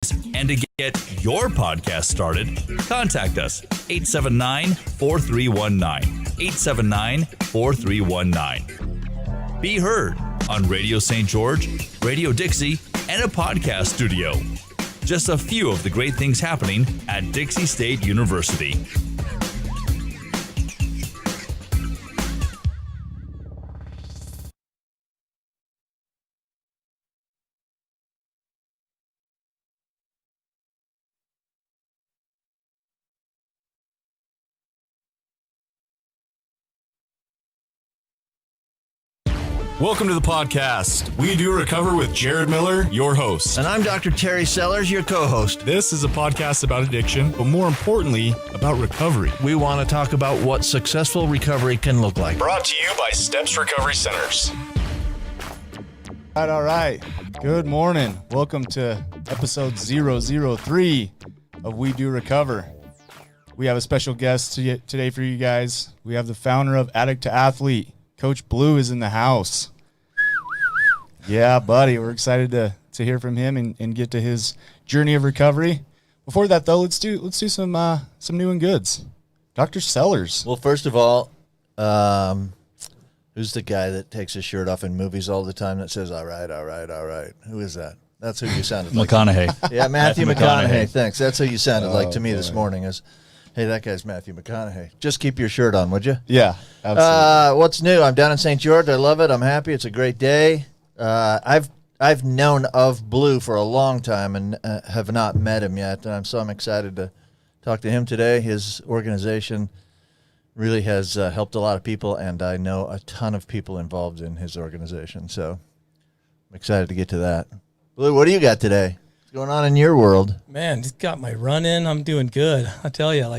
And to get your podcast started, contact us 879-4319. 879-4319. Be heard on Radio St. George, Radio Dixie, and a podcast studio. Just a few of the great things happening at Dixie State University. Welcome to the podcast. We Do Recover with Jared Miller, your host. And I'm Dr. Terry Sellers, your co-host. This is a podcast about addiction, but more importantly, about recovery. We want to talk about what successful recovery can look like. Brought to you by Steps Recovery Centers. All right. Good morning. Welcome to episode 003 of We Do Recover. We have a special guest today for you guys. We have the founder of Addict-II-Athlete. Coach Blu is in the house. Yeah, buddy. We're excited to hear from him and get to his journey of recovery. Before that, though, let's do some new and goods. Dr. Sellers. Well, first of all, who's the guy that takes his shirt off in movies all the time that says, all right, all right, all right? Who is that? That's who you sounded like. McConaughey. Yeah, Matthew McConaughey. Thanks. That's who you sounded like to me this morning. Hey, that guy's Matthew McConaughey. Just keep your shirt on, would you? Yeah, absolutely. What's new? I'm down in St. George. I love it. I'm happy. It's a great day. I've known of Blu for a long time and have not met him yet. So I'm excited to talk to him today. His organization really has helped a lot of people, and I know a ton of people involved in his organization. So I'm excited to get to that. Blu, what do you got today? What's going on in your world? Man, just got my run in. I'm doing good. I tell you,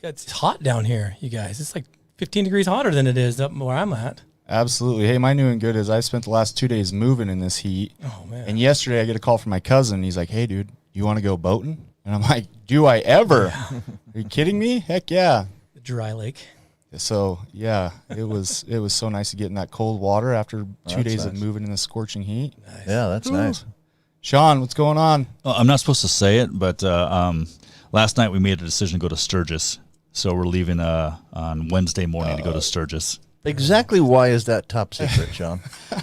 it's hot down here, you guys. It's like 15 degrees hotter than it is up where I'm at. Absolutely. Hey, my new and good is I spent the last 2 days moving in this heat. Oh, man. And yesterday I get a call from my cousin. He's like, hey, dude, you want to go boating? And I'm like, do I ever? Yeah. Are you kidding me? Heck yeah. The dry lake. So, yeah, it was so nice to get in that cold water after 2 days of moving in the scorching heat. Nice. Yeah, that's nice. Sean, what's going on? Well, I'm not supposed to say it, but last night we made a decision to go to Sturgis. So we're leaving on Wednesday morning to go to Sturgis. Exactly why is that top secret, Sean?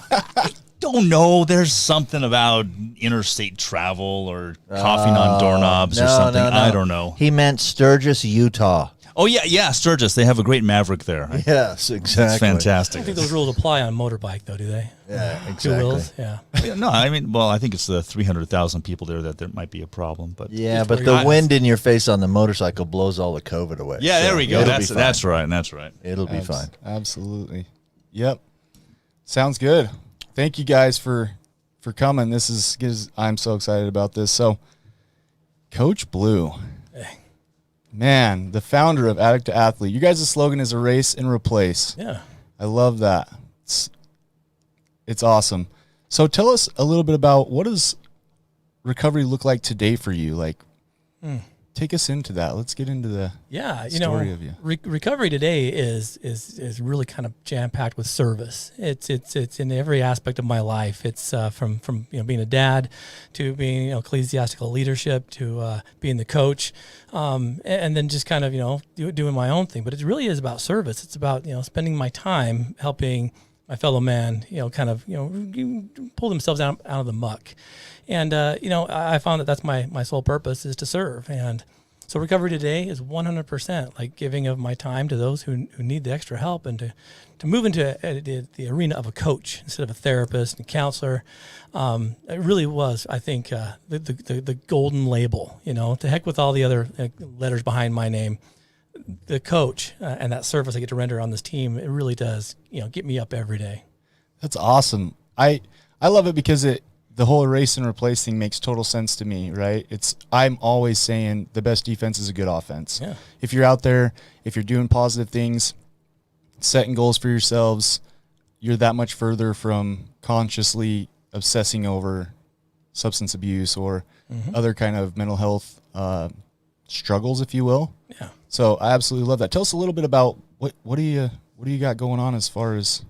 I don't know. There's something about interstate travel or coughing on doorknobs or something. No. I don't know. He meant Sturgis, Utah. Oh, yeah, Sturgis. They have a great Maverick there. Yes, exactly. It's fantastic. I don't think those rules apply on motorbike, though, do they? Yeah, exactly. 2 wheels, yeah. No, I mean, well, I think it's the 300,000 people there that there might be a problem. But yeah, but the wind in your face on the motorcycle blows all the COVID away. Yeah, there we go. That's right. That's right. It'll be fine. Absolutely. Yep. Sounds good. Thank you guys for coming. I'm so excited about this. So, Coach Blu. Hey. Man, the founder of Addict-II-Athlete. You guys' slogan is erase and replace. Yeah. I love that. It's awesome. So tell us a little bit about what does recovery look like today for you? Like, take us into that. Let's get into the story of you. Recovery today is really kind of jam packed with service. It's in every aspect of my life. It's from being a dad to being ecclesiastical leadership to being the coach, and then just kind of doing my own thing. But it really is about service. It's about spending my time helping my fellow man, pull themselves out of the muck. And, I found that that's my sole purpose is to serve. And so recovery today is 100% like giving of my time to those who need the extra help and to move into the arena of a coach instead of a therapist and counselor. It really was, I think, the golden label, to heck with all the other letters behind my name. The coach and that service I get to render on this team, it really does, get me up every day. That's awesome. I love it because the whole erase and replace thing makes total sense to me, right? I'm always saying the best defense is a good offense. Yeah. If you're out there, if you're doing positive things, setting goals for yourselves, you're that much further from consciously obsessing over substance abuse or other kind of mental health struggles, if you will. Yeah. So I absolutely love that. Tell us a little bit about what do you got going on as far as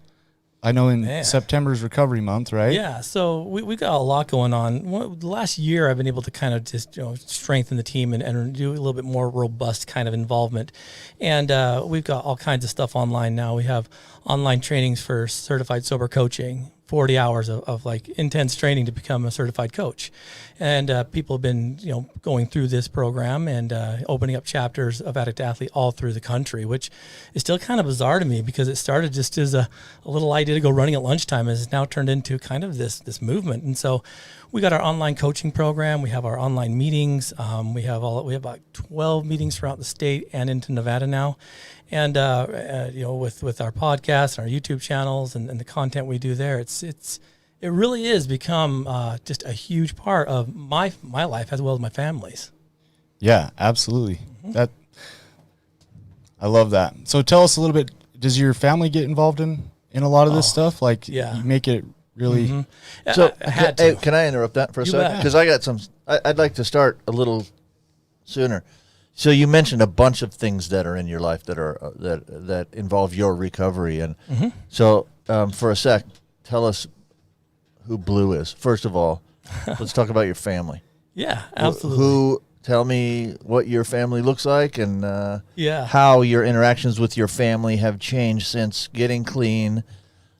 I know in Man. September's recovery month, right? Yeah, so we got a lot going on. The last year, I've been able to kind of just strengthen the team and do a little bit more robust kind of involvement. And we've got all kinds of stuff online now. We have online trainings for certified sober coaching, 40 hours of like intense training to become a certified coach. And people have been, going through this program and opening up chapters of Addict-II-Athlete all through the country, which is still kind of bizarre to me because it started just as a little idea to go running at lunchtime, and has now turned into kind of this movement. And so we got our online coaching program. We have our online meetings. We have about 12 meetings throughout the state and into Nevada now. And with our podcasts, our YouTube channels, and the content we do there, it really is become just a huge part of my life as well as my family's. Yeah, absolutely. I love that. So tell us a little bit. Does your family get involved in a lot of this stuff? Like, yeah. You make it really. So, I had to. can I interrupt that for a You second? bet. Because I got some. I'd like to start a little sooner. So you mentioned a bunch of things that are in your life that are that involve your recovery, and so for a sec, tell us who Blu is. First of all, let's talk about your family. Yeah, absolutely. Tell me what your family looks like, and Yeah. how your interactions with your family have changed since getting clean,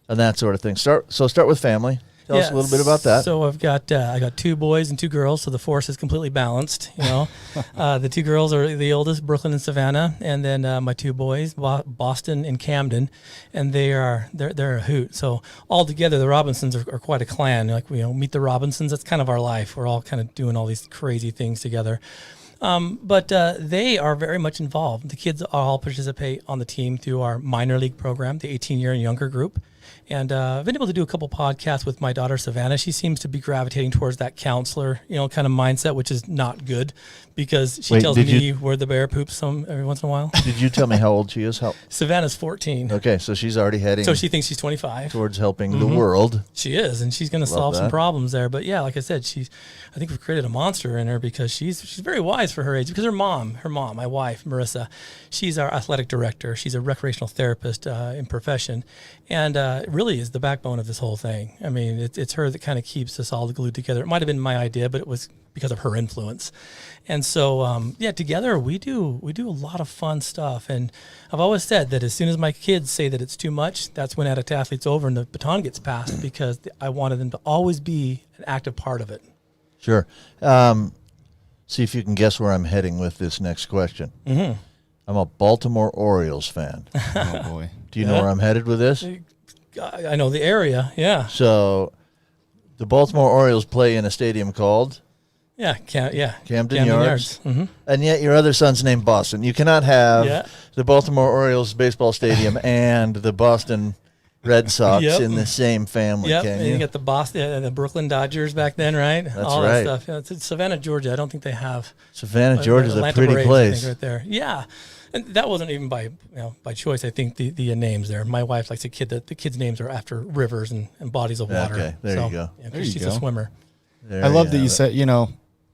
and that sort of thing. Start with family. Tell us a little bit about that. So I got 2 boys and 2 girls, so the force is completely balanced. The 2 girls are the oldest, Brooklyn and Savannah, and then my 2 boys, Boston and Camden, and they're a hoot. So all together, the Robinsons are quite a clan. Like meet the Robinsons. That's kind of our life. We're all kind of doing all these crazy things together. But they are very much involved. The kids all participate on the team through our minor league program, the 18-year and younger group. And I've been able to do a couple podcasts with my daughter, Savannah. She seems to be gravitating towards that counselor, kind of mindset, which is not good because she tells me where the bear poops every once in a while. Did you tell me how old she is? Savannah's 14. Okay, so she's already heading. So she thinks she's 25. Towards helping the world. She is, and she's going to solve some problems there. But yeah, like I said, I think we've created a monster in her because she's very wise for her age. Because her mom, my wife, Marissa, she's our athletic director. She's a recreational therapist in profession, and really is the backbone of this whole thing. I mean, it's her that kind of keeps us all glued together. It might have been my idea, but it was because of her influence. And so, together we do a lot of fun stuff. And I've always said that as soon as my kids say that it's too much, that's when Addict-II-Athlete's over and the baton gets passed, because I wanted them to always be an active part of it. Sure. See if you can guess where I'm heading with this next question. Mm-hmm. I'm a Baltimore Orioles fan. Oh, boy. Do you know where I'm headed with this? I know the area, yeah. So the Baltimore Orioles play in a stadium called? Camden Yards. Mm-hmm. And yet your other son's named Boston. You cannot have the Baltimore Orioles baseball stadium and the Boston Red Sox in the same family, can and you? you got the Boston, the Brooklyn Dodgers back then, right? That's all right. that stuff. Yeah, it's Savannah, Georgia. I don't think they have. Savannah, Georgia is a Atlanta pretty Braves, I place. think, right there. Yeah. And that wasn't even by choice. I think the names there. My wife likes the kids' names are after rivers and bodies of water. Okay, there you go. Yeah, There you she's go. a swimmer. I love that you said,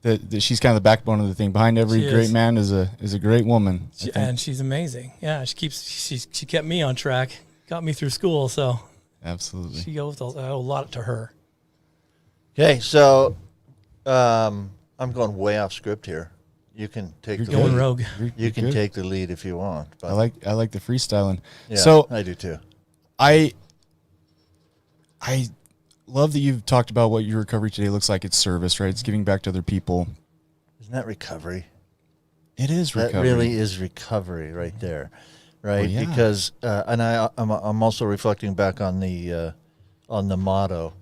that she's kind of the backbone of the thing. Behind every great man is a great woman. And she's amazing. Yeah, she kept me on track, got me through school. So absolutely, she owes a lot to her. Okay, so I'm going way off script here. You can take You're the going lead. rogue. You can take the lead if you want. But I like the freestyling. yeah, So I do too. I love that you've talked about what your recovery today looks like. It's service, right? It's giving back to other people. Isn't that recovery? It is recovery. That really is recovery right there, right? Well, yeah. Because and I'm also reflecting back on the motto,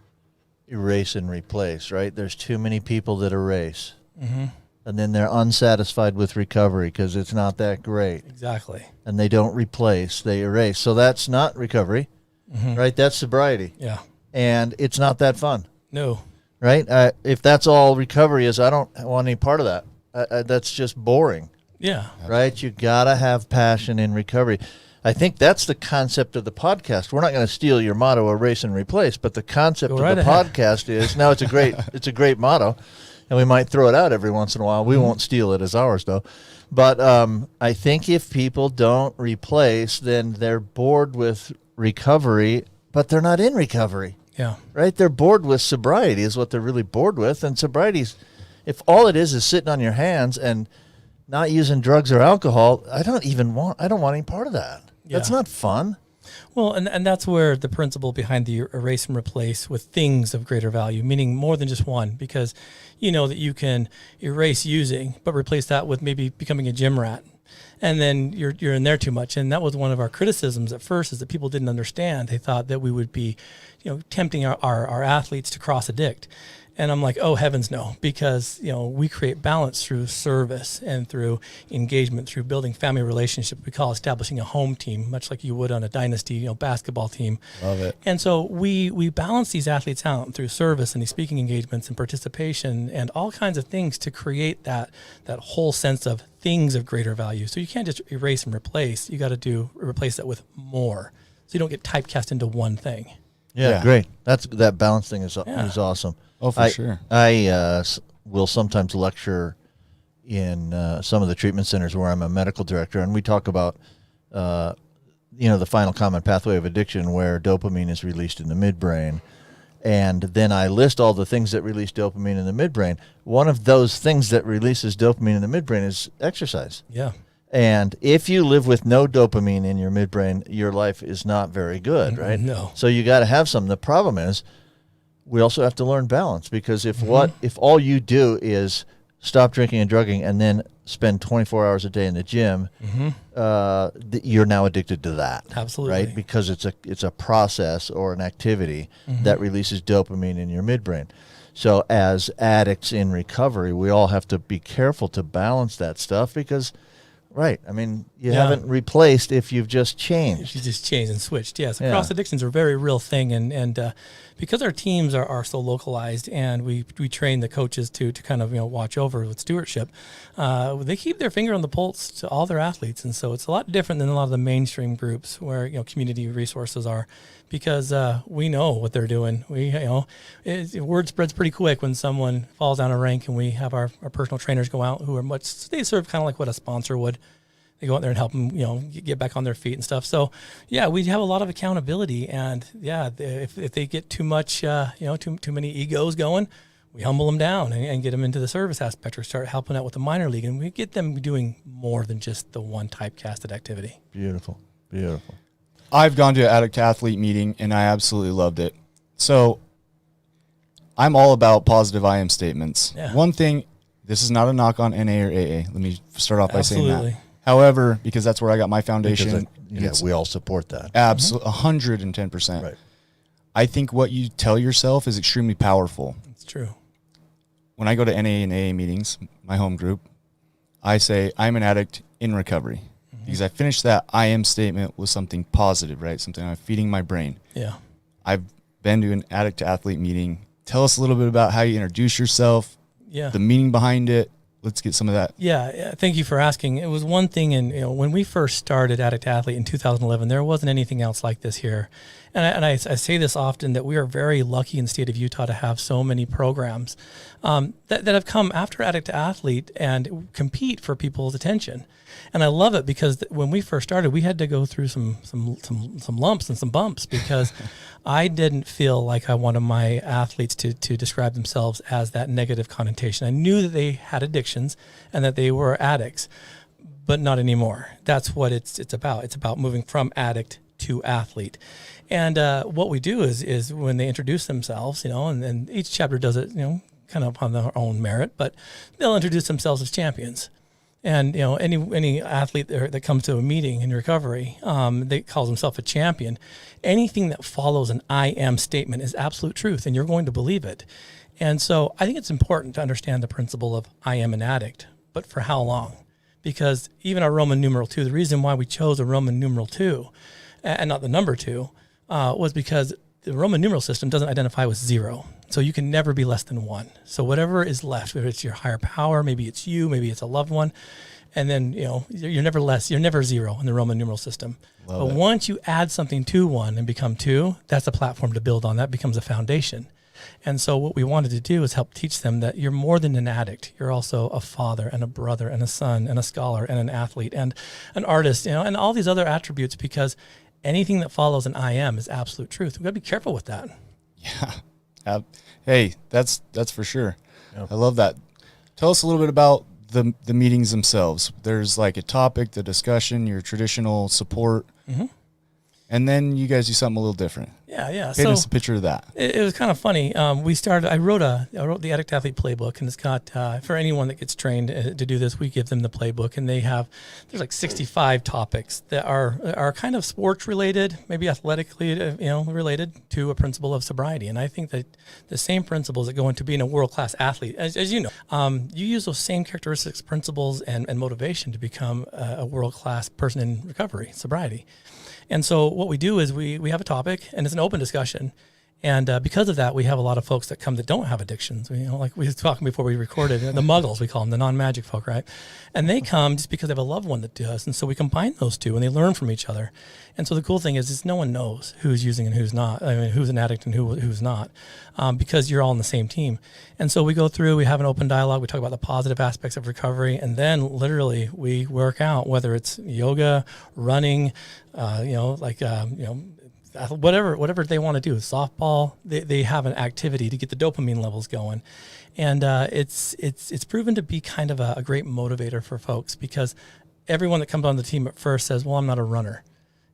erase and replace. Right? There's too many people that erase, and then they're unsatisfied with recovery because it's not that great, Exactly. and they don't replace, they erase. So that's not recovery, right? That's sobriety, Yeah. and it's not that fun. No. Right? If that's all recovery is, I don't want any part of that. That's just boring. Yeah. Right? You got to have passion in recovery. I think that's the concept of the podcast. We're not going to steal your motto, erase and replace, but the concept Go of right the ahead. podcast is, now it's a great motto, and we might throw it out every once in a while. We won't steal it as ours, though. But I think if people don't replace, then they're bored with recovery, but they're not in recovery. Yeah. Right? They're bored with sobriety is what they're really bored with. And sobriety's, if all it is sitting on your hands and not using drugs or alcohol, I don't want any part of that. Yeah. That's not fun. Well, and that's where the principle behind the erase and replace with things of greater value, meaning more than just one, because you know that you can erase using, but replace that with maybe becoming a gym rat. And then you're in there too much. And that was one of our criticisms at first, is that people didn't understand. They thought that we would be, tempting our athletes to cross addict. And I'm like, oh, heavens no, because, we create balance through service and through engagement, through building family relationships. We call establishing a home team, much like you would on a dynasty, basketball team. Love it. And so we balance these athletes out through service and these speaking engagements and participation and all kinds of things to create that whole sense of things of greater value. So you can't just erase and replace. You got to replace that with more, so you don't get typecast into one thing. Yeah. Great. That balance thing is awesome. Oh, for sure. I will sometimes lecture in some of the treatment centers where I'm a medical director, and we talk about, the final common pathway of addiction, where dopamine is released in the midbrain. And then I list all the things that release dopamine in the midbrain. One of those things that releases dopamine in the midbrain is exercise. Yeah. And if you live with no dopamine in your midbrain, your life is not very good, right? No. So you got to have some. The problem is, we also have to learn balance, because if all you do is stop drinking and drugging and then spend 24 hours a day in the gym, you're now addicted to that. Absolutely. Right? Because it's a process or an activity that releases dopamine in your midbrain. So as addicts in recovery, we all have to be careful to balance that stuff, because you haven't replaced if you've just changed. If you just changed and switched, yes. Cross addictions are a very real thing, and because our teams are so localized, and we train the coaches to kind of watch over with stewardship, they keep their finger on the pulse to all their athletes, and so it's a lot different than a lot of the mainstream groups where community resources are, because we know what they're doing. Word spreads pretty quick when someone falls down a rank, and we have our personal trainers go out who are they serve kind of like what a sponsor would. They go out there and help them, get back on their feet and stuff. So, we have a lot of accountability, and if they get too much, too many egos going, we humble them down and get them into the service aspect, or start helping out with the minor league, and we get them doing more than just the one typecasted activity. Beautiful, beautiful. I've gone to an Addict-II-Athlete meeting, and I absolutely loved it. So I'm all about positive I am statements. Yeah. One thing, this is not a knock on NA or AA. Let me start off by saying that. However, because that's where I got my foundation. We all support that. Absolutely, 110%. Right. I think what you tell yourself is extremely powerful. It's true. When I go to NA and AA meetings, my home group, I say, I'm an addict in recovery. Because I finished that I am statement with something positive, right? Something I'm feeding my brain. Yeah. I've been to an Addict-II-Athlete meeting. Tell us a little bit about how you introduce yourself, the meaning behind it. Let's get some of that. Yeah, thank you for asking. It was one thing, and when we first started Addict-II-Athlete in 2011, there wasn't anything else like this here. And I say this often, that we are very lucky in the state of Utah to have so many programs that have come after Addict-II-Athlete and compete for people's attention. And I love it, because when we first started, we had to go through some lumps and some bumps, because I didn't feel like I wanted my athletes to describe themselves as that negative connotation. I knew that they had addictions and that they were addicts, but not anymore. That's what it's about. It's about moving from addict to athlete. And what we do is when they introduce themselves, and each chapter does it, kind of on their own merit, but they'll introduce themselves as champions. And any athlete that comes to a meeting in recovery, they calls himself a champion. Anything that follows an I am statement is absolute truth, and you're going to believe it. And so I think it's important to understand the principle of I am an addict, but for how long? Because even our Roman numeral 2, the reason why we chose a Roman numeral 2 and not the number 2 was because the Roman numeral system doesn't identify with 0. So you can never be less than 1. So whatever is left, whether it's your higher power, maybe it's you, maybe it's a loved one, and then you're never less, you're never 0 in the Roman numeral system. But once you add something to 1 and become 2, that's a platform to build on. That becomes a foundation. And so what we wanted to do is help teach them that you're more than an addict. You're also a father and a brother and a son and a scholar and an athlete and an artist, and all these other attributes, because anything that follows an I am is absolute truth. We've got to be careful with that. Yeah. Hey, that's for sure. Yep. I love that. Tell us a little bit about the meetings themselves. There's like a topic, the discussion, your traditional support, and then you guys do something a little different. Yeah. Paint us a picture of that. It was kind of funny. I wrote the Addict-II-Athlete playbook, and it's got for anyone that gets trained to do this, we give them the playbook, and there's like 65 topics that are kind of sports related, maybe athletically related to a principle of sobriety. And I think that the same principles that go into being a world-class athlete, as you know, you use those same characteristics, principles, and motivation to become a world-class person in recovery, sobriety. And so what we do is we have a topic, and it's an open discussion. And because of that, we have a lot of folks that come that don't have addictions. Like we were talking before we recorded, the muggles, we call them, the non-magic folk, right? And they come just because they have a loved one that does. And so we combine those two, and they learn from each other. And so the cool thing is no one knows who's using and who's not. I mean, who's an addict and who's not, because you're all on the same team. And so we go through, we have an open dialogue, we talk about the positive aspects of recovery, and then literally we work out, whether it's yoga, running, whatever they want to do, softball, they have an activity to get the dopamine levels going. And it's proven to be kind of a great motivator for folks, because everyone that comes on the team at first says, well, I'm not a runner.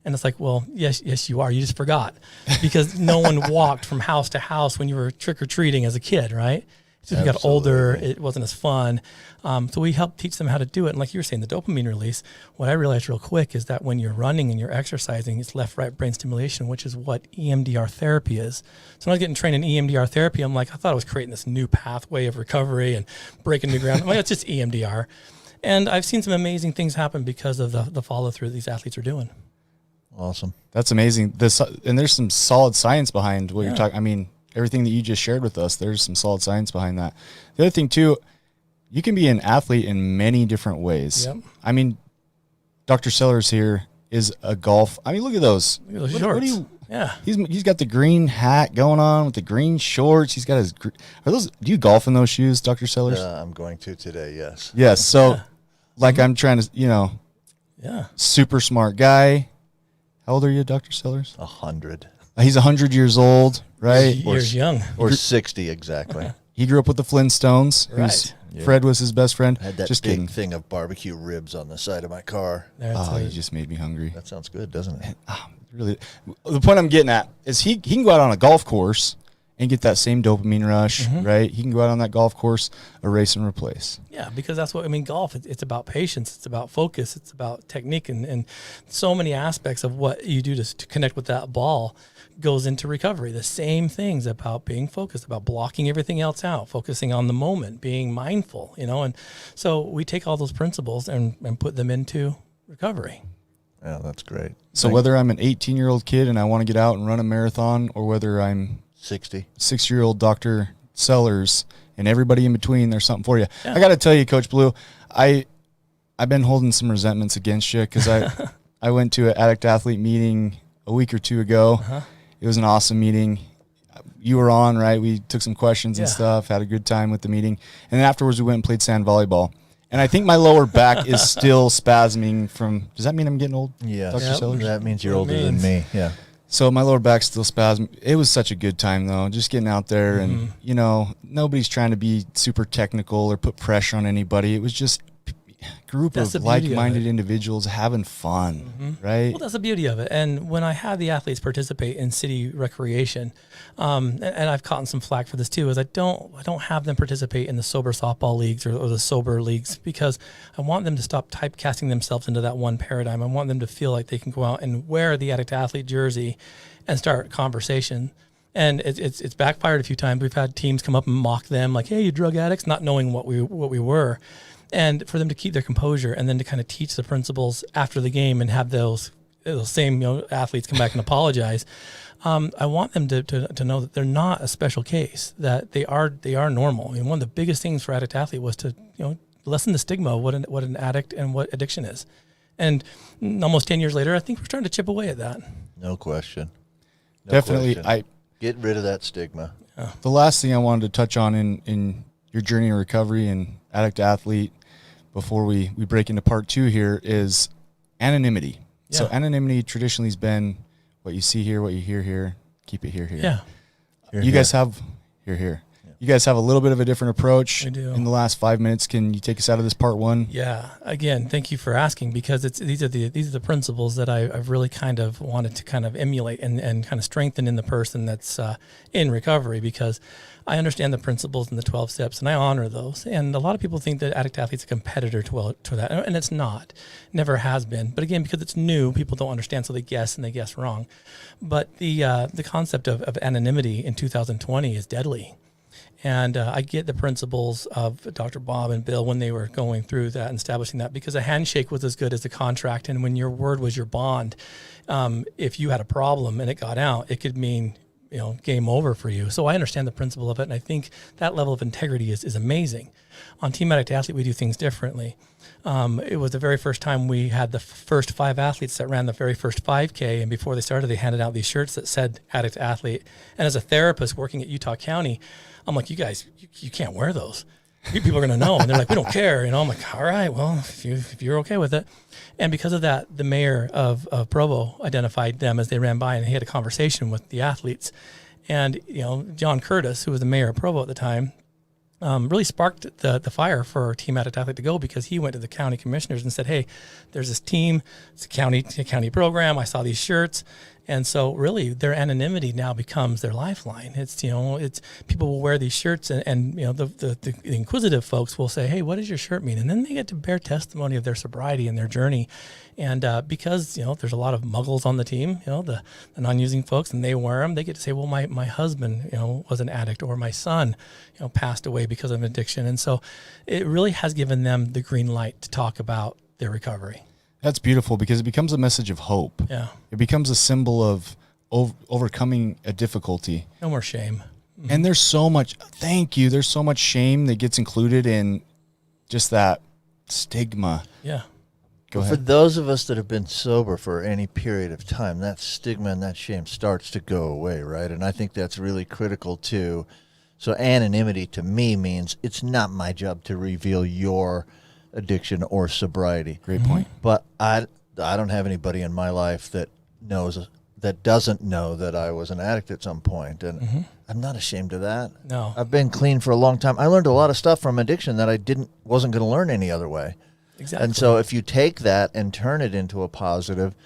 And it's like, well, yes, you are. You just forgot, because no one walked from house to house when you were trick-or-treating as a kid, right? So as we got older, it wasn't as fun. So we help teach them how to do it. And like you were saying, the dopamine release, what I realized real quick is that when you're running and you're exercising, it's left-right brain stimulation, which is what EMDR therapy is. So when I was getting trained in EMDR therapy, I'm like, I thought I was creating this new pathway of recovery and breaking new ground. I'm like, it's just EMDR. And I've seen some amazing things happen because of the follow-through these athletes are doing. Awesome. That's amazing. And there's some solid science behind what you're talking. I mean, everything that you just shared with us, there's some solid science behind that. The other thing too, you can be an athlete in many different ways. Yep. I mean, Dr. Sellers here is a golf. I mean, look at those. Look at those shorts. He's got the green hat going on with the green shorts. He's got his. Are those? Do you golf in those shoes, Dr. Sellers? I'm going to today. Yes. Yes. So, like, I'm trying to, super smart guy. How old are you, Dr. Sellers? 100. He's 100 years old, right? Years young. Or 60 exactly. He grew up with the Flintstones. Right. Fred was his best friend. I had that big thing of barbecue ribs on the side of my car. You just made me hungry. That sounds good, doesn't it? Really. The point I'm getting at is he can go out on a golf course and get that same dopamine rush, right? He can go out on that golf course, erase and replace. Yeah, because that's what, golf, it's about patience, it's about focus, it's about technique, and so many aspects of what you do to connect with that ball goes into recovery. The same things about being focused, about blocking everything else out, focusing on the moment, being mindful, and so we take all those principles and put them into recovery. Yeah, that's great. So whether I'm an 18-year-old kid and I want to get out and run a marathon, or whether I'm 6-year-old Dr. Sellers and everybody in between, there's something for you. Yeah. I got to tell you, Coach Blu, I've been holding some resentments against you, because I went to an Addict-II-Athlete meeting a week or two ago. It was an awesome meeting. You were on, right? We took some questions and stuff, had a good time with the meeting. And then afterwards we went and played sand volleyball. And I think my lower back is still spasming from, does that mean I'm getting old? Yeah. Dr. Sellers? That means you're older than me. Yeah. So my lower back's still spasming. It was such a good time, though, just getting out there. And, nobody's trying to be super technical or put pressure on anybody. It was just a group of like-minded individuals having fun, right? Well, that's the beauty of it. And when I have the athletes participate in city recreation, and I've gotten some flack for this too, is I don't have them participate in the sober softball leagues or the sober leagues, because I want them to stop typecasting themselves into that one paradigm. I want them to feel like they can go out and wear the Addict-II-Athlete jersey and start conversation. And it's backfired a few times. We've had teams come up and mock them, like, "Hey, you drug addicts," not knowing what we were. And for them to keep their composure and then to kind of teach the principles after the game and have those same athletes come back and apologize. I want them to know that they're not a special case, that they are normal. And one of the biggest things for Addict-II-Athlete was to lessen the stigma of what an addict and what addiction is. And almost 10 years later, I think we're starting to chip away at that. No question. Definitely. Get rid of that stigma. Yeah. The last thing I wanted to touch on in your journey in recovery and Addict-II-Athlete, before we break into part 2 here, is anonymity. Yeah. So anonymity traditionally has been what you see here, what you hear here, keep it here. Yeah. You guys have here. You guys have a little bit of a different approach. We do. In the last 5 minutes, can you take us out of this part one? Yeah. Again, thank you for asking, because these are the principles that I've really kind of wanted to kind of emulate and kind of strengthen in the person that's in recovery, because I understand the principles and the 12 steps, and I honor those. And a lot of people think that Addict-II-Athlete's a competitor to that, and it's not. Never has been. But again, because it's new, people don't understand, so they guess, and they guess wrong. But the concept of anonymity in 2020 is deadly. And I get the principles of Dr. Bob and Bill when they were going through that and establishing that, because a handshake was as good as a contract. And when your word was your bond, if you had a problem and it got out, it could mean, game over for you. So I understand the principle of it. And I think that level of integrity is amazing. On Team Addict-II-Athlete, we do things differently. It was the very first time we had the first 5 athletes that ran the very first 5K. And before they started, they handed out these shirts that said Addict-II-Athlete. And as a therapist working at Utah County, I'm like, you guys, you can't wear those. People are going to know. And they're like, we don't care. I'm like, all right, well, if you're okay with it. And because of that, the mayor of Provo identified them as they ran by, and he had a conversation with the athletes. And, John Curtis, who was the mayor of Provo at the time, really sparked the fire for Team Addict-II-Athlete to go, because he went to the county commissioners and said, hey, there's this team, it's a county program. I saw these shirts. And so really their anonymity now becomes their lifeline. It's people will wear these shirts, and the inquisitive folks will say, hey, what does your shirt mean? And then they get to bear testimony of their sobriety and their journey. And because, there's a lot of muggles on the team, the non-using folks, and they wear them, they get to say, well, my husband, was an addict, or my son, passed away because of addiction. And so it really has given them the green light to talk about their recovery. That's beautiful, because it becomes a message of hope. Yeah. It becomes a symbol of overcoming a difficulty. No more shame. Mm-hmm. And there's so much shame that gets included in just that stigma. Yeah. Go For ahead. those of us that have been sober for any period of time, that stigma and that shame starts to go away, right? And I think that's really critical too. So anonymity to me means it's not my job to reveal your addiction or sobriety. Great point. But I don't have anybody in my life that doesn't know that I was an addict at some point, and I'm not ashamed of that. No. I've been clean for a long time. I learned a lot of stuff from addiction that I wasn't going to learn any other way. Exactly. And so if you take that and turn it into a positive,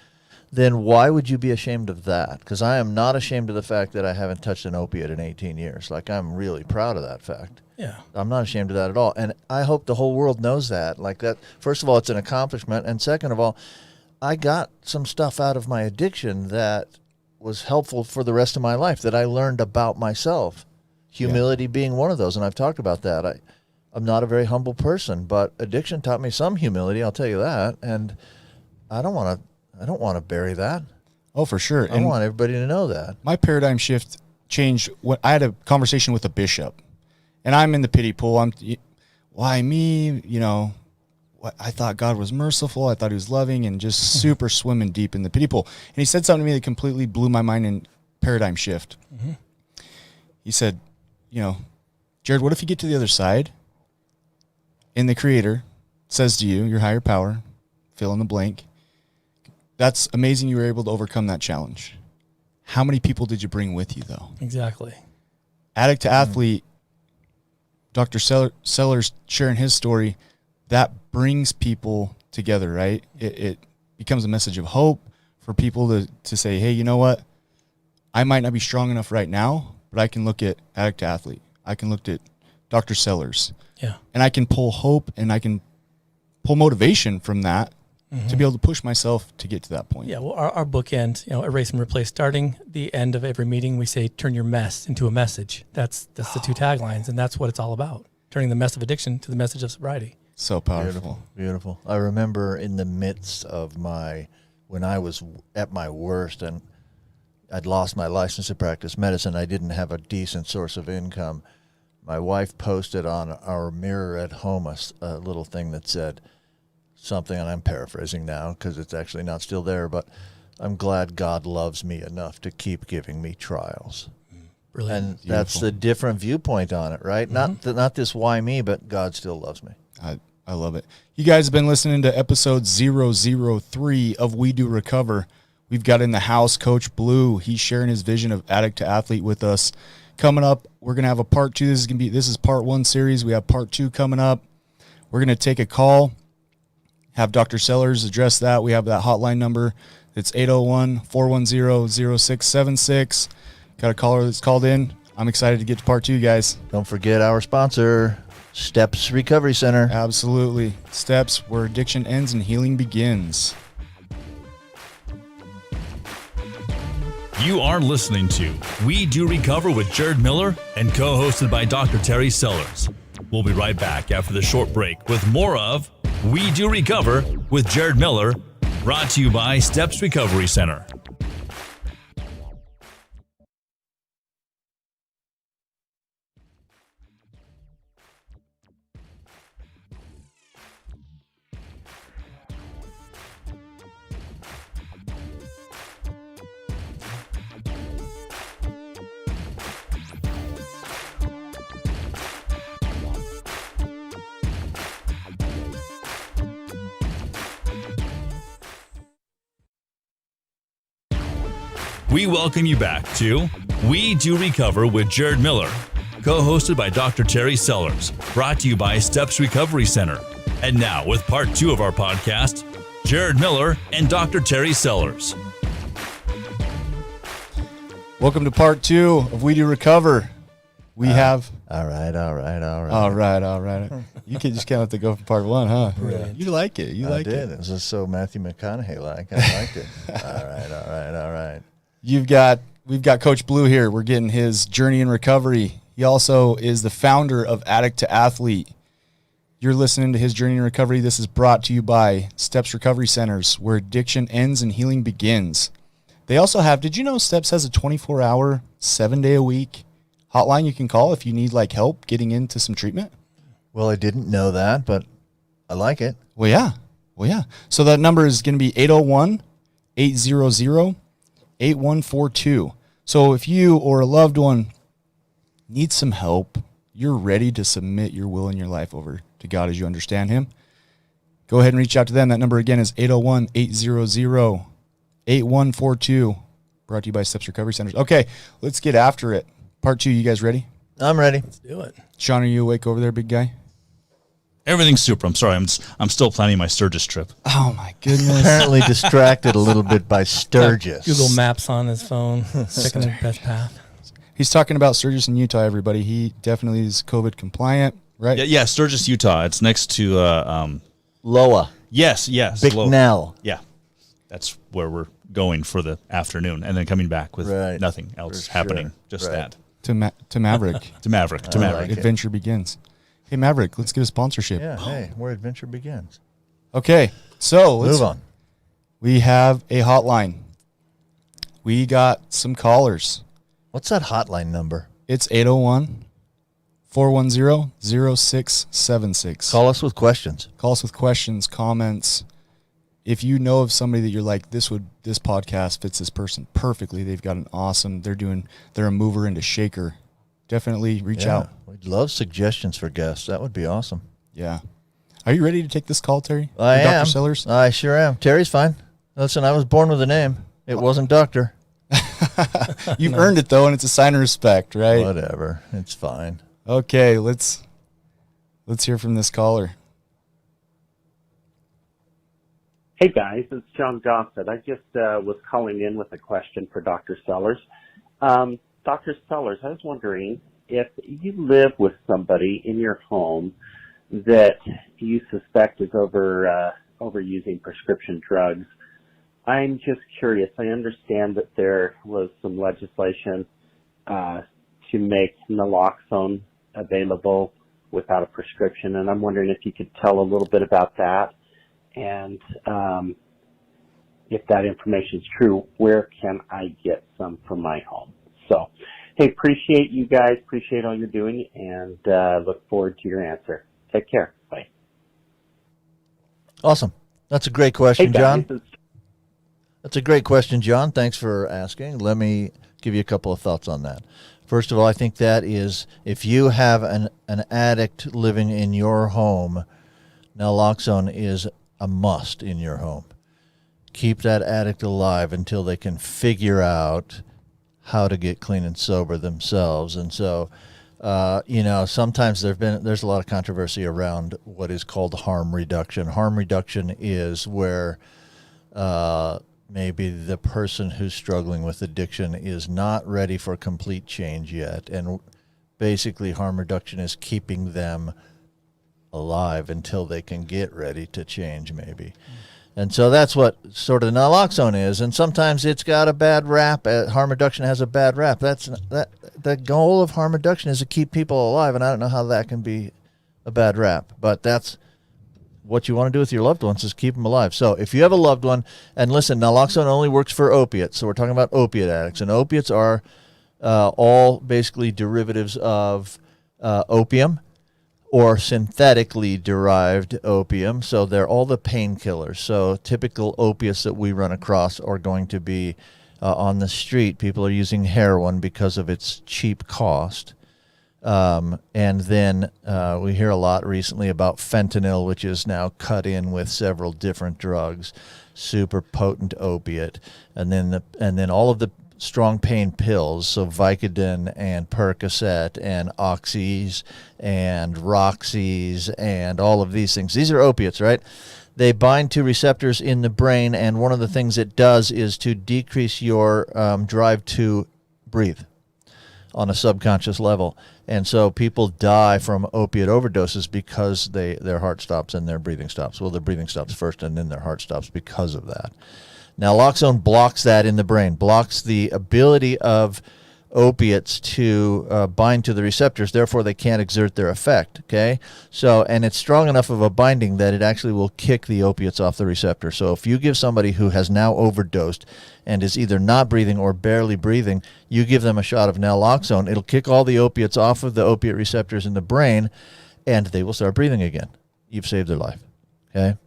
then why would you be ashamed of that? Because I am not ashamed of the fact that I haven't touched an opiate in 18 years. Like, I'm really proud of that fact. Yeah. I'm not ashamed of that at all. And I hope the whole world knows that. Like that, first of all, it's an accomplishment. And second of all, I got some stuff out of my addiction that was helpful for the rest of my life, that I learned about myself. Humility being one of those. And I've talked about that. I'm not a very humble person, but addiction taught me some humility, I'll tell you that. And I don't want to bury that. Oh, for sure. I want everybody to know that. My paradigm shift changed when I had a conversation with a bishop, and I'm in the pity pool. Why me? I thought God was merciful. I thought he was loving, and just super swimming deep in the pity pool. And he said something to me that completely blew my mind in paradigm shift. Mm-hmm. He said, Jared, what if you get to the other side and the Creator says to you, your higher power, fill in the blank, that's amazing you were able to overcome that challenge. How many people did you bring with you, though? Exactly. Addict-II-Athlete, Dr. Sellers sharing his story, that brings people together, right? It becomes a message of hope for people to say, hey, you know what? I might not be strong enough right now, but I can look at Addict-II-Athlete. I can look at Dr. Sellers. Yeah. And I can pull hope, and I can pull motivation from that to be able to push myself to get to that point. Yeah, well, our bookend, erase and replace. Starting the end of every meeting, we say, turn your mess into a message. That's the 2 taglines, and that's what it's all about. Turning the mess of addiction to the message of sobriety. So powerful. Beautiful, beautiful. I remember in the midst of when I was at my worst and I'd lost my license to practice medicine, I didn't have a decent source of income. My wife posted on our mirror at home a little thing that said something, and I'm paraphrasing now because it's actually not still there, but I'm glad God loves me enough to keep giving me trials. Brilliant. And that's the different viewpoint on it, right? Not this why me, but God still loves me. I love it. You guys have been listening to episode 003 of We Do Recover. We've got in the house Coach Blu. He's sharing his vision of Addict-II-Athlete with us. Coming up, we're going to have a part 2. This is part 1 series. We have part 2 coming up. We're going to take a call, have Dr. Sellers address that. We have that hotline number. It's 801-410-0676. Got a caller that's called in. I'm excited to get to part 2, guys. Don't forget our sponsor, Steps Recovery Center. Absolutely. Steps, where addiction ends and healing begins. You are listening to We Do Recover with Jared Miller and co-hosted by Dr. Terry Sellers. We'll be right back after the short break with more of We Do Recover with Jared Miller, brought to you by Steps Recovery Center. We welcome you back to We Do Recover with Jared Miller, co-hosted by Dr. Terry Sellers, brought to you by Steps Recovery Center. And now, with part 2 of our podcast, Jared Miller and Dr. Terry Sellers. Welcome to part 2 of We Do Recover. We have... All right. All right. You can just can't let it go from part 1, huh? Right. You like it. You like I did. it. It was just so Matthew McConaughey-like. I liked it. All right. We've got Coach Blu here. We're getting his journey in recovery. He also is the founder of Addict-II-Athlete. You're listening to his journey in recovery. This is brought to you by Steps Recovery Centers, where addiction ends and healing begins. They also have, did you know Steps has a 24-hour, 7-day-a-week hotline you can call if you need like help getting into some treatment? Well, I didn't know that, but I like it. Well, yeah. So that number is going to be 801-800-8142. So if you or a loved one needs some help, you're ready to submit your will and your life over to God as you understand him, go ahead and reach out to them. That number again is 801-800-8142, brought to you by Steps Recovery Centers. Okay, let's get after it. Part 2, you guys ready? I'm ready. Let's do it. Sean, are you awake over there, big guy? Everything's super. I'm sorry. I'm still planning my Sturgis trip. Oh, my goodness. Apparently distracted a little bit by Sturgis. Google Maps on his phone, checking the best path. He's talking about Sturgis in Utah, everybody. He definitely is COVID compliant, right? Yeah, Sturgis, Utah. It's next to Loa. Yes. Bicknell. Yeah. That's where we're going for the afternoon and then coming back with nothing else happening. Sure. Just that. To Maverick. To Maverick. like it. Adventure begins. Hey, Maverick, let's get a sponsorship. Yeah, hey, where adventure begins. Okay, so let's Move on. We have a hotline. We got some callers. What's that hotline number? It's 801-410-0676. Call us with questions. Call us with questions, comments. If you know of somebody that you're like, this podcast fits this person perfectly. They've got an awesome, they're a mover and a shaker. Definitely reach out. We'd love suggestions for guests. That would be awesome. Yeah. Are you ready to take this call, Terry? I am. Dr. Sellers? I sure am. Terry's fine. Listen, I was born with a name. It wasn't Doctor. You've earned it, though, and it's a sign of respect, right? Whatever. It's fine. Okay, let's hear from this caller. Hey guys, it's John Gossett. I just was calling in with a question for Dr. Sellers. Dr. Sellers, I was wondering if you live with somebody in your home that you suspect is overusing prescription drugs. I'm just curious. I understand that there was some legislation to make naloxone available without a prescription, and I'm wondering if you could tell a little bit about that. And if that information is true, where can I get some from my home? So, hey, appreciate you guys, appreciate all you're doing, and look forward to your answer. Take care. Bye. Awesome. That's a great question, Hey guys, John. That's a great question, John. Thanks for asking. Let me give you a couple of thoughts on that. First of all, I think that is, if you have an addict living in your home, naloxone is a must in your home. keep that addict alive until they can figure out how to get clean and sober themselves. And so, sometimes there's a lot of controversy around what is called harm reduction. Harm reduction is where maybe the person who's struggling with addiction is not ready for complete change yet. And basically harm reduction is keeping them alive until they can get ready to change maybe. And so that's what sort of naloxone is. And sometimes it's got a bad rap. Harm reduction has a bad rap. The goal of harm reduction is to keep people alive, and I don't know how that can be a bad rap. But that's what you want to do with your loved ones, is keep them alive. So if you have a loved one, and listen, naloxone only works for opiates. So we're talking about opiate addicts. And opiates are all basically derivatives of opium, or synthetically derived opium. So they're all the painkillers. So typical opiates that we run across are going to be on the street. People are using heroin because of its cheap cost. And then we hear a lot recently about fentanyl, which is now cut in with several different drugs, super potent opiate. And then all of the strong pain pills, so Vicodin and Percocet and Oxys and Roxys and all of these things. These are opiates, right? They bind to receptors in the brain, and one of the things it does is to decrease your drive to breathe on a subconscious level. And so people die from opiate overdoses because their heart stops and their breathing stops. Well, their breathing stops first and then their heart stops because of that. Naloxone blocks that in the brain, blocks the ability of opiates to bind to the receptors. Therefore, they can't exert their effect. Okay, so, and it's strong enough of a binding that it actually will kick the opiates off the receptor. So if you give somebody who has now overdosed and is either not breathing or barely breathing, you give them a shot of naloxone, it'll kick all the opiates off of the opiate receptors in the brain, and they will start breathing again. You've saved their life. Okay.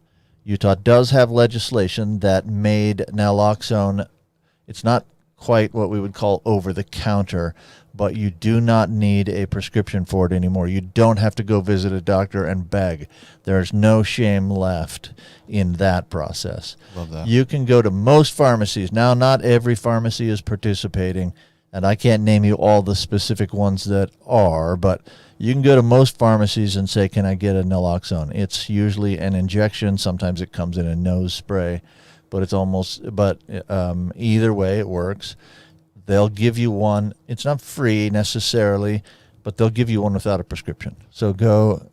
Utah does have legislation that made naloxone, it's not quite what we would call over-the-counter, but you do not need a prescription for it anymore. You don't have to go visit a doctor and beg. There's no shame left in that process. Love that. You can go to most pharmacies. Now, not every pharmacy is participating, and I can't name you all the specific ones that are, but you can go to most pharmacies and say, can I get a naloxone? It's usually an injection. Sometimes it comes in a nose spray, but either way it works. They'll give you one. It's not free necessarily, but they'll give you one without a prescription. So go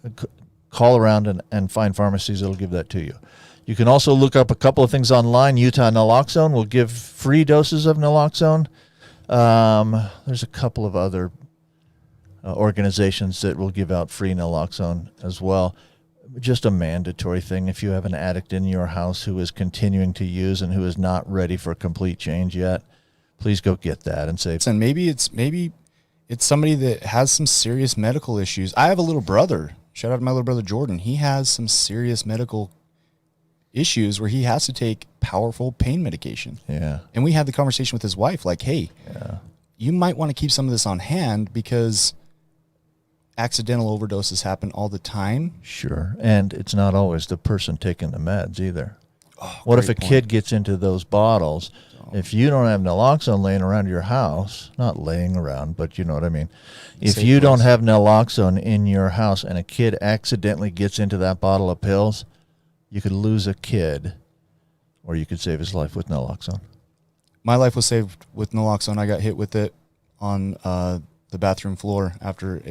call around and find pharmacies that'll give that to you. You can also look up a couple of things online. Utah Naloxone will give free doses of naloxone. There's a couple of other organizations that will give out free naloxone as well. Just a mandatory thing. If you have an addict in your house who is continuing to use and who is not ready for complete change yet, please go get that and say. And maybe it's somebody that has some serious medical issues. I have a little brother. Shout out to my little brother Jordan. He has some serious medical issues where he has to take powerful pain medication. Yeah. And we had the conversation with his wife, like, hey, you might want to keep some of this on hand because accidental overdoses happen all the time. Sure. And it's not always the person taking the meds either. Oh, what if a kid gets into those bottles? If you don't have naloxone laying around your house, not laying around, but you know what I mean. If you don't have naloxone in your house and a kid accidentally gets into that bottle of pills, you could lose a kid, or you could save his life with naloxone. My life was saved with naloxone. I got hit with it on the bathroom floor after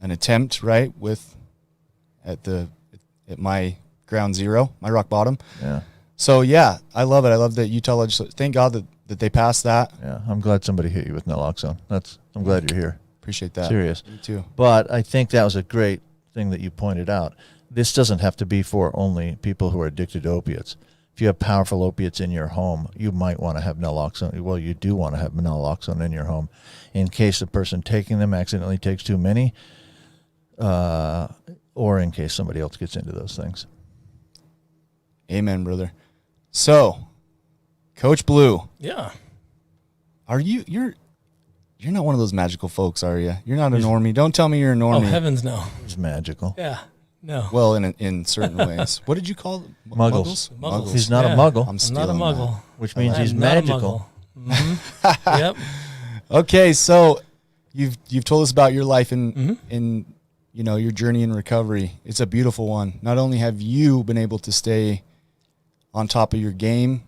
an attempt, right, at my ground zero, my rock bottom. Yeah. So, yeah, I love it. I love that Utah legislation. Thank God that they passed that. Yeah, I'm glad somebody hit you with naloxone. I'm glad you're here. Appreciate that. Serious. Me too. But I think that was a great thing that you pointed out. This doesn't have to be for only people who are addicted to opiates. If you have powerful opiates in your home, you might want to have naloxone. Well, you do want to have naloxone in your home in case the person taking them accidentally takes too many, or in case somebody else gets into those things. Amen, brother. So, Coach Blu. Yeah. You're not one of those magical folks, are you? You're not a normie. Don't tell me you're a normie. Oh, heavens no. It's magical. Yeah. No. Well, in certain ways. What did you call them? Muggles. Muggles. He's not a Yeah. muggle, I'm I'm not a stealing muggle. which means I'm he's not a magical. muggle. Mhm. Yep. that. Okay, so you've told us about your life in your journey in recovery. It's a beautiful one. Not only have you been able to stay on top of your game,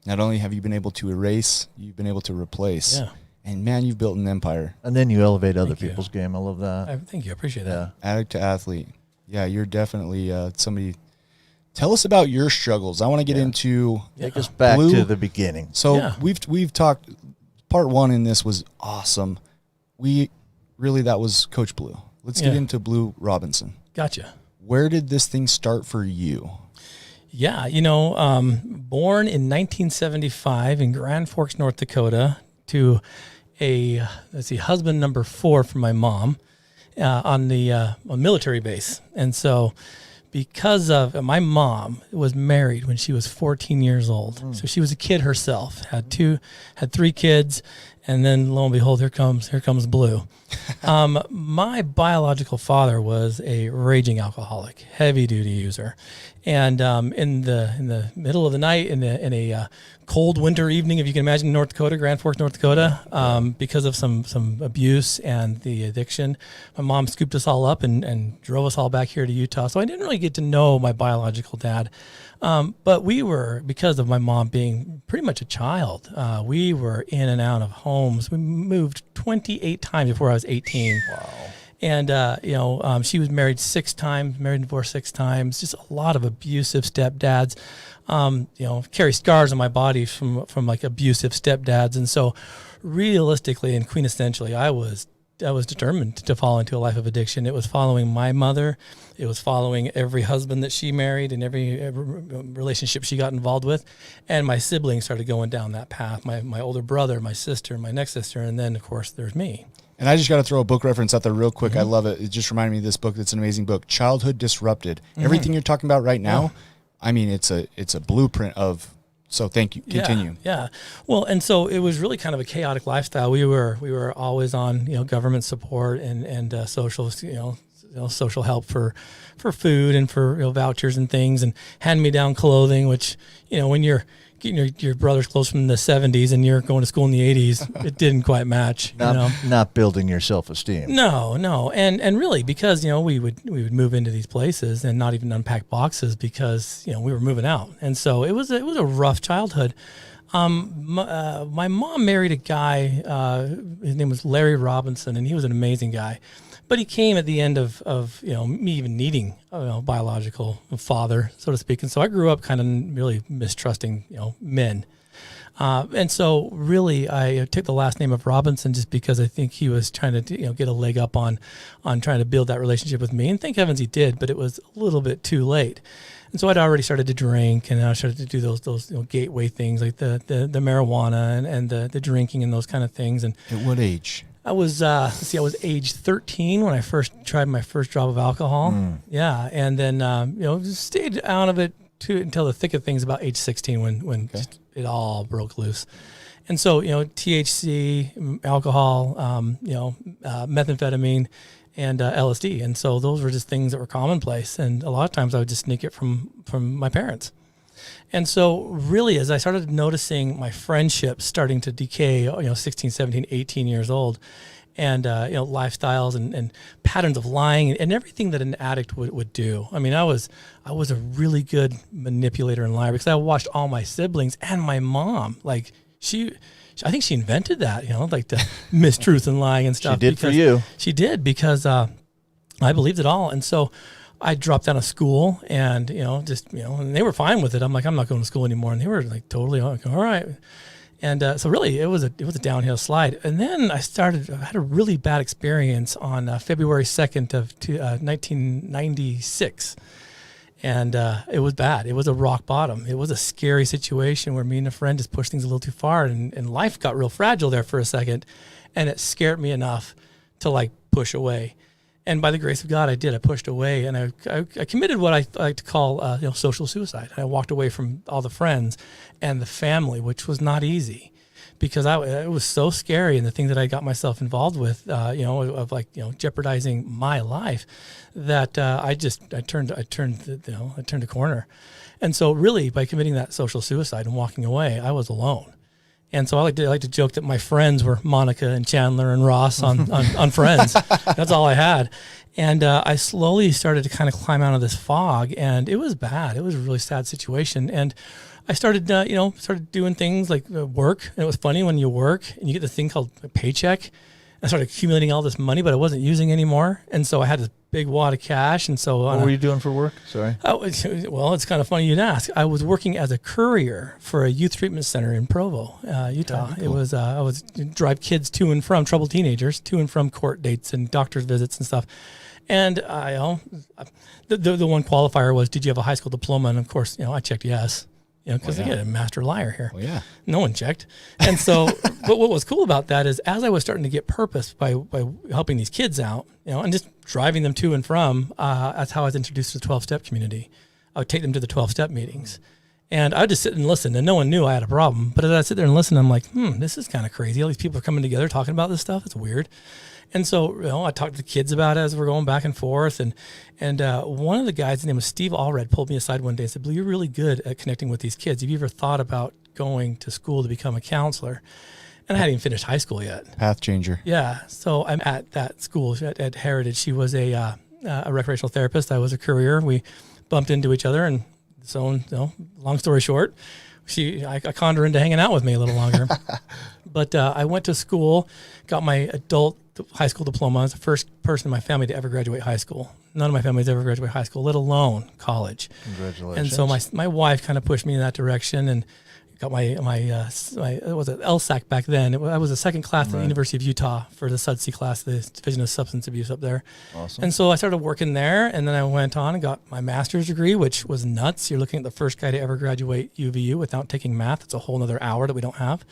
not only have you been able to erase, you've been able to replace. Yeah. And man, you've built an empire. And then you elevate other Thank you. people's game. I love that. Thank you. I appreciate Yeah. that. Addict-II-Athlete. Yeah, you're definitely somebody. Tell us about your struggles. I want to get into. Take us back Blue. to the beginning. So Yeah. we've talked. Part one in this was awesome. That was Coach Blu. Let's get Yeah. into Blu Robinson. Gotcha. Where did this thing start for you? Yeah, born in 1975 in Grand Forks, North Dakota, to husband number 4 for my mom on a military base. And so because of my mom was married when she was 14 years old. So she was a kid herself, had 3 kids, and then lo and behold, here comes Blue. My biological father was a raging alcoholic, heavy duty user. And in the middle of the night, in a cold winter evening, if you can imagine, North Dakota, Grand Forks, North Dakota, because of some abuse and the addiction, my mom scooped us all up and drove us all back here to Utah. So I didn't really get to know my biological dad. But we were, because of my mom being pretty much a child, we were in and out of homes. We moved 28 times before I was 18. Wow. And, she was married 6 times, married and divorced 6 times, just a lot of abusive stepdads, carry scars on my body from like abusive stepdads. And so realistically and quintessentially, I was determined to fall into a life of addiction. It was following my mother. It was following every husband that she married and every relationship she got involved with. And my siblings started going down that path. My older brother, my sister, my next sister, and then, of course, there's me. And I just got to throw a book reference out there real quick. I love it. It just reminded me of this book. It's an amazing book, Childhood Disrupted. Everything you're talking about right now, I mean, it's a blueprint of. So thank you. Continue. Yeah. Well, and so it was really kind of a chaotic lifestyle. We were always on government support and social social help for food and for vouchers and things, and hand me down clothing, which when you're getting your brother's clothes from the 70s and you're going to school in the 80s, it didn't quite match. Not building your self-esteem. No, and really because we would move into these places and not even unpack boxes because we were moving out, and so it was a rough childhood. My mom married a guy. His name was Larry Robinson, and he was an amazing guy. But he came at the end of me even needing a biological father, so to speak. And so I grew up kind of really mistrusting men. And so really I took the last name of Robinson just because I think he was trying to get a leg up on trying to build that relationship with me. And thank heavens he did, but it was a little bit too late. And so I'd already started to drink, and I started to do those gateway things like the marijuana and the drinking and those kind of things. And At what age? I was I was age 13 when I first tried my first drop of alcohol. Yeah, and then just stayed out of it until the thick of things about age 16 when just it all broke loose. And so THC, alcohol, methamphetamine, and LSD, and so those were just things that were commonplace. And a lot of times I would just sneak it from my parents. And so really, as I started noticing my friendships starting to decay, 16, 17, 18 years old, and, lifestyles and patterns of lying and everything that an addict would do. I mean, I was a really good manipulator and liar because I watched all my siblings and my mom. Like I think she invented that, like the mistruth and lying and stuff. She did for you. She did because I believed it all. And so I dropped out of school and, and they were fine with it. I'm like, I'm not going to school anymore. And they were like, totally, all right. And so really it was a downhill slide. And then I had a really bad experience on February 2nd of 1996. And it was bad. It was a rock bottom. It was a scary situation where me and a friend just pushed things a little too far, and life got real fragile there for a second. And it scared me enough to push away. And by the grace of God, I did. I pushed away, and I committed what I like to call social suicide. I walked away from all the friends and the family, which was not easy, because it was so scary, and the things that I got myself involved with, of like, jeopardizing my life, that I turned a corner. And so really by committing that social suicide and walking away, I was alone. And so I like to joke that my friends were Monica and Chandler and Ross on Friends. That's all I had. And I slowly started to kind of climb out of this fog, and it was bad. It was a really sad situation. And I started doing things like work. And it was funny when you work and you get this thing called a paycheck. I started accumulating all this money, but I wasn't using anymore. And so I had this big wad of cash. And so what were you doing for work? Sorry. Well, it's kind of funny you'd ask. I was working as a courier for a youth treatment center in Provo, Utah. Cool. It was I was drive kids to and from, troubled teenagers, to and from court dates and doctor's visits and stuff. And the one qualifier was, did you have a high school diploma? And of course, I checked yes. Because I get a master liar here. Well, yeah. No one checked. And so, but what was cool about that is, as I was starting to get purpose by helping these kids out, and just driving them to and from, that's how I was introduced to the 12-step community. I would take them to the 12-step meetings. And I would just sit and listen, and no one knew I had a problem. But as I sit there and listen, I'm like, this is kind of crazy. All these people are coming together talking about this stuff. It's weird. And so, I talked to the kids about it as we're going back and forth. And one of the guys, his name was Steve Allred, pulled me aside one day and said, "Blue, you're really good at connecting with these kids. Have you ever thought about going to school to become a counselor?" And I hadn't even finished high school yet. Path changer. Yeah. So I'm at that school at Heritage. She was a recreational therapist. I was a courier. We bumped into each other. And so, long story short, I conned her into hanging out with me a little longer. But I went to school, got my adult high school diploma. I was the first person in my family to ever graduate high school. None of my family's ever graduated high school, let alone college. Congratulations. And so my wife kind of pushed me in that direction, and got my it was an LSAC back then. I was a second class at the University of Utah for the SUDC class, the Division of Substance Abuse up there. Awesome. And so I started working there, and then I went on and got my master's degree, which was nuts. You're looking at the first guy to ever graduate UVU without taking math. It's a whole nother hour that we don't have.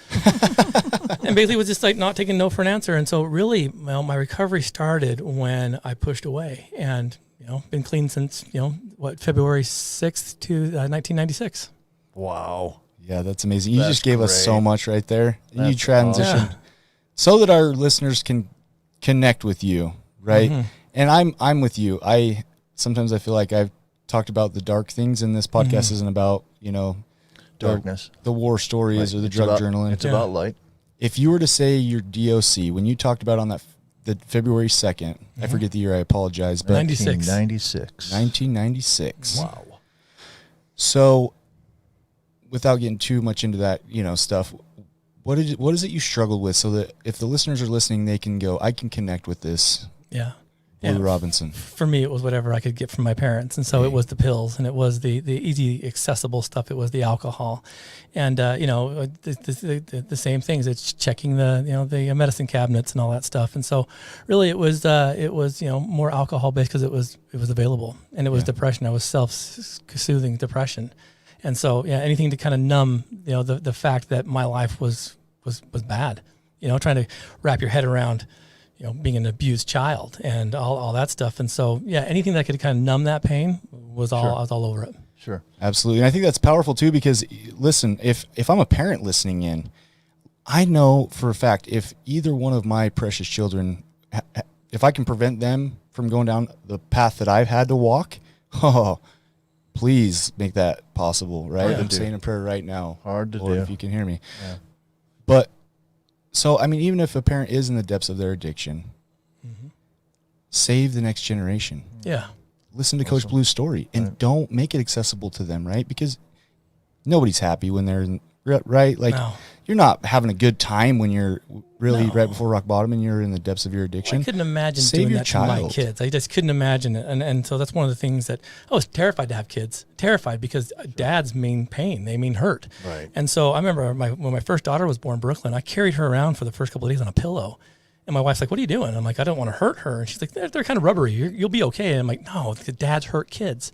And basically it was just like not taking no for an answer. And so really, my recovery started when I pushed away, and been clean since February 6th to 1996. Wow. Yeah, that's amazing. You just gave us great. so much right there. And you That's transitioned so that our listeners can connect with you, right? Mm-hmm. And I'm with you. Sometimes I feel like I've talked about the dark things, and this podcast isn't about, Darkness. the war stories or the drug journaling. It's about light. If you were to say your DOC, when you talked about on the February 2nd, I forget the year, I apologize, but 1996. 1996. Wow. So, without getting too much into that, stuff, what is it you struggled with, so that if the listeners are listening, they can go, I can connect with this. Yeah. Blu Robinson. For me, it was whatever I could get from my parents. And so it was the pills, and it was the easy, accessible stuff. It was the alcohol. And, the same things. It's checking the medicine cabinets and all that stuff. And so really it was more alcohol based because it was available, and it was depression. I was self-soothing depression. And so, anything to kind of numb, the fact that my life was bad, trying to wrap your head around, being an abused child and all that stuff. And so, anything that could kind of numb that pain was I was all over it. Sure. Absolutely. And I think that's powerful too, because listen, if I'm a parent listening in, I know for a fact, if either one of my precious children, if I can prevent them from going down the path that I've had to walk, please make that possible, right? I'm saying a prayer right now. Hard to Lord, do. if you can hear me. Yeah. But, so, even if a parent is in the depths of their addiction, save the next generation. Yeah. Listen to Coach Blu's story, and don't make it accessible to them, right? Because nobody's happy when they're in, right? Like, you're not having a good time when you're really right before rock bottom and you're in the depths of your addiction. I couldn't imagine Save doing your that child. to my kids. I just couldn't imagine it. And so that's one of the things that I was terrified to have kids. Terrified, because dads mean pain. They mean hurt. Right. And so I remember when my first daughter was born, Brooklyn, I carried her around for the first couple of days on a pillow. And my wife's like, "What are you doing?" I'm like, "I don't want to hurt her." And she's like, they're kind of rubbery. You'll be okay. And I'm like, "No, the dads hurt kids."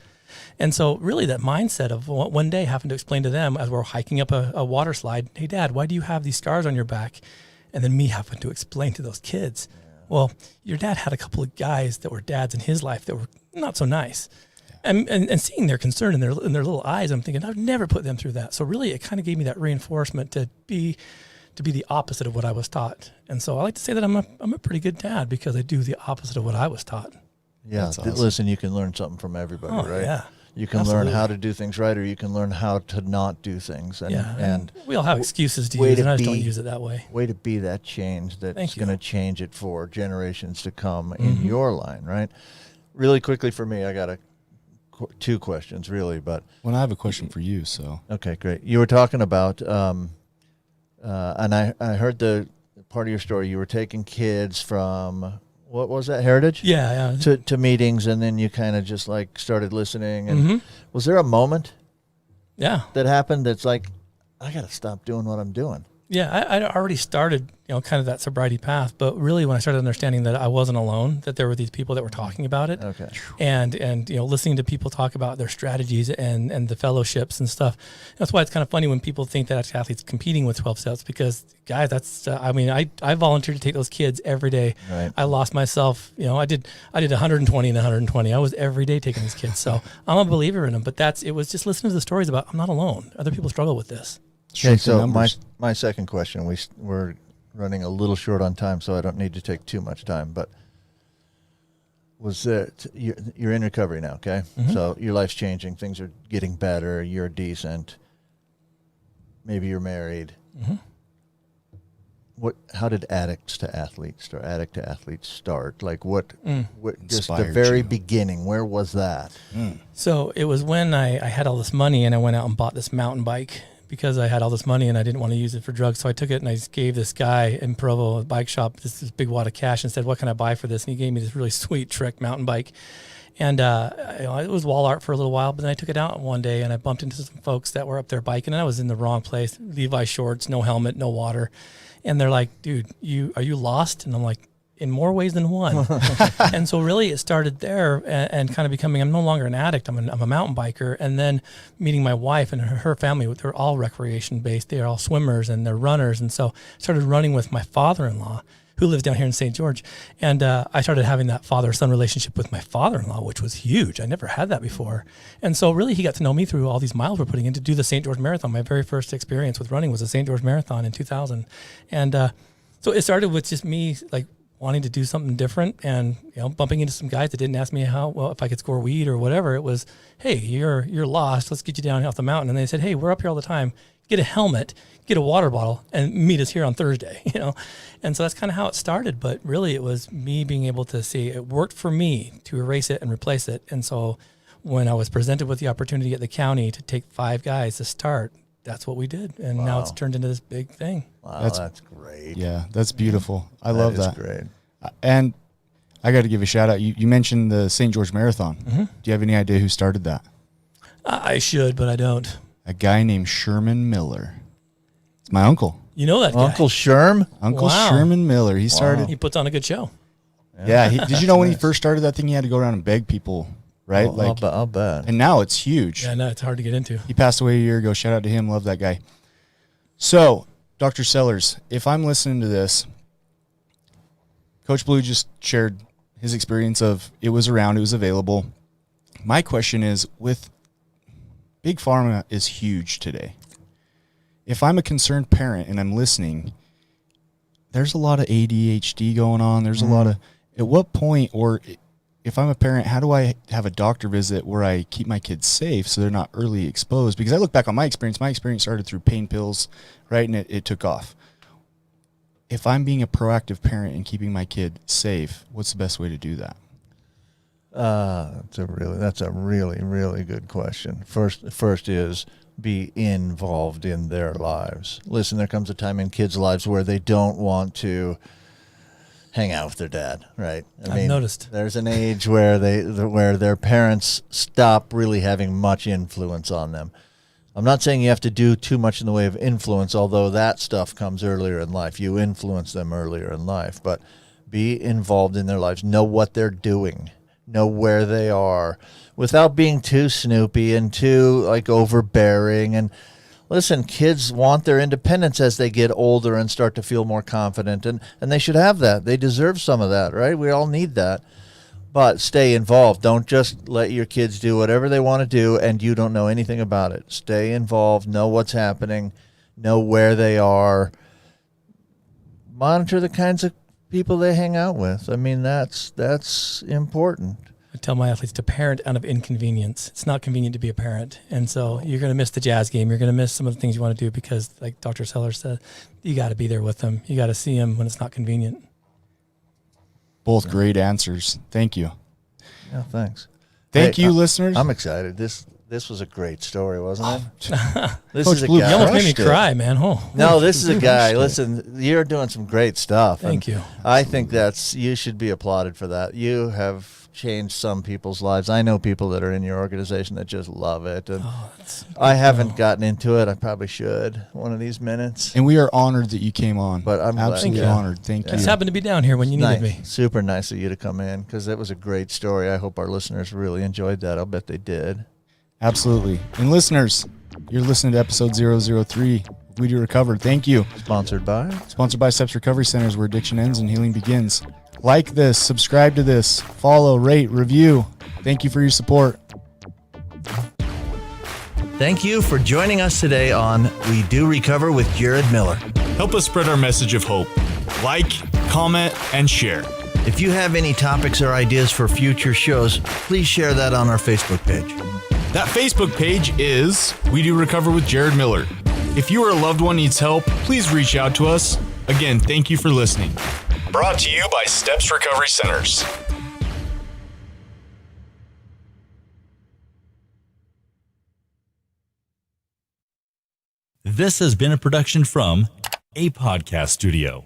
And so really that mindset of one day having to explain to them as we're hiking up a water slide, "Hey, Dad, why do you have these scars on your back?" And then me having to explain to those kids, well, your dad had a couple of guys that were dads in his life that were not so nice. And seeing their concern in their little eyes, I'm thinking, I've never put them through that. So really it kind of gave me that reinforcement to to be the opposite of what I was taught. And so I like to say that I'm a pretty good dad because I do the opposite of what I was taught. Yeah, awesome. Listen, you can learn something from everybody, Oh, right? yeah. You can learn how to do things right, or you can learn how to not do things. And, and we all have excuses to way use, to and I just don't be- use it that way. way to be that change that's Thank you. going to change it for generations to come in your line, right? Really quickly for me, I got two questions, really, but Well, I have a question for you. So okay, great. You were talking about, and I heard the part of your story. You were taking kids from, what was that, Heritage? Yeah. To meetings, and then you kind of just like started listening. And was there a moment Yeah. that happened that's like, I got to stop doing what I'm doing? Yeah, I already started, kind of that sobriety path, but really when I started understanding that I wasn't alone, that there were these people that were talking about it, Okay. and listening to people talk about their strategies and the fellowships and stuff. That's why it's kind of funny when people think that athletes competing with 12 steps, because guys, that's I volunteered to take those kids every day. Right. I lost myself, I did 120 and 120. I was every day taking these kids, so I'm a believer in them. But it was just listening to the stories about I'm not alone. Other people struggle with this. Okay, so numbers. my second question, we're running a little short on time, so I don't need to take too much time, but was that you're in recovery now, okay? So your life's changing, things are getting better, you're decent, maybe you're married. How did Addict-II-Athlete start? Like what just the Inspired very you. beginning, where was that? So it was when I had all this money and I went out and bought this mountain bike because I had all this money and I didn't want to use it for drugs. So I took it and I just gave this guy in Provo, a bike shop, this big wad of cash and said, what can I buy for this? And he gave me this really sweet Trek mountain bike. And it was wall art for a little while, but then I took it out one day and I bumped into some folks that were up there biking, and I was in the wrong place. Levi shorts, no helmet, no water. And they're like, dude, are you lost? And I'm like, in more ways than one. And so really it started there and kind of becoming, I'm no longer an addict. I'm a mountain biker. And then meeting my wife and her family, they're all recreation based. They're all swimmers and they're runners. And so I started running with my father-in-law, who lives down here in St. George. And I started having that father-son relationship with my father-in-law, which was huge. I never had that before. And so really he got to know me through all these miles we're putting in to do the St. George Marathon. My very first experience with running was the St. George Marathon in 2000. And so it started with just me like wanting to do something different and, bumping into some guys that didn't ask me if I could score weed or whatever. It was, hey, you're lost. Let's get you down off the mountain. And they said, hey, we're up here all the time. Get a helmet, get a water bottle, and meet us here on Thursday, And so that's kind of how it started. But really it was me being able to see it worked for me to erase it and replace it. And so when I was presented with the opportunity at the county to take 5 guys to start, that's what we did. And now it's turned into this big thing. Wow, that's great. yeah, that's beautiful. I love that. Great. And I got to give a shout out. You mentioned the St. George Marathon. Do you have any idea who started that? I should, but I don't. A guy named Sherman Miller. It's my uncle. You know that guy. Uncle Sherm? Uncle Wow. Sherman Miller. He started. He puts on a good show. Yeah. Did you know when he first started that thing, he had to go around and beg people, right? I'll bet. And now it's huge. Yeah, no, it's hard to get into. He passed away a year ago. Shout out to him. Love that guy. So, Dr. Sellers, if I'm listening to this, Coach Blu just shared his experience of it was around, it was available. My question is, with Big Pharma is huge today. If I'm a concerned parent and I'm listening, there's a lot of ADHD going on. There's a lot of, at what point, or if I'm a parent, how do I have a doctor visit where I keep my kids safe so they're not early exposed? Because I look back on my experience started through pain pills, right? And it took off. If I'm being a proactive parent and keeping my kid safe, what's the best way to do that? That's a really good question. First is be involved in their lives. Listen, there comes a time in kids' lives where they don't want to hang out with their dad, right? I've noticed. There's an age where where their parents stop really having much influence on them. I'm not saying you have to do too much in the way of influence, although that stuff comes earlier in life. You influence them earlier in life, but be involved in their lives. Know what they're doing. Know where they are without being too snoopy and too overbearing. And listen, kids want their independence as they get older and start to feel more confident, and they should have that. They deserve some of that, right? We all need that. But stay involved. Don't just let your kids do whatever they want to do and you don't know anything about it. Stay involved. Know what's happening. Know where they are. monitor the kinds of people they hang out with. I mean, that's important. I tell my athletes to parent out of inconvenience. It's not convenient to be a parent. And so you're going to miss the jazz game. You're going to miss some of the things you want to do because, like Dr. Sellers said, you got to be there with them. You got to see them when it's not convenient. Both great answers. Thank you. Yeah, thanks. Thank you, listeners. I'm excited. This was a great story, wasn't it? This Coach is a Blu, guy. You almost made me crushed it. cry, man. Oh, No, this is a guy. Listen, you're doing some great stuff. Thank you. I think you should be applauded for that. You have changed some people's lives. I know people that are in your organization that just love it. And I haven't gotten into it. I probably should one of these minutes. And we are honored that you came on. But I'm glad- absolutely Thank you. honored. Thank I you. just happened to be down here when you needed me. Super nice of you to come in because it was a great story. I hope our listeners really enjoyed that. I'll bet they did. Absolutely. And listeners, you're listening to episode 003. We Do Recover. Thank you. Sponsored by? Sponsored by Steps Recovery Centers, where addiction ends and healing begins. Like this, subscribe to this, follow, rate, review. Thank you for your support. Thank you for joining us today on We Do Recover with Jared Miller. Help us spread our message of hope. Like, comment, and share. If you have any topics or ideas for future shows, please share that on our Facebook page. That Facebook page is We Do Recover with Jared Miller. If you or a loved one needs help, please reach out to us. Again, thank you for listening. Brought to you by Steps Recovery Centers. This has been a production from a podcast studio.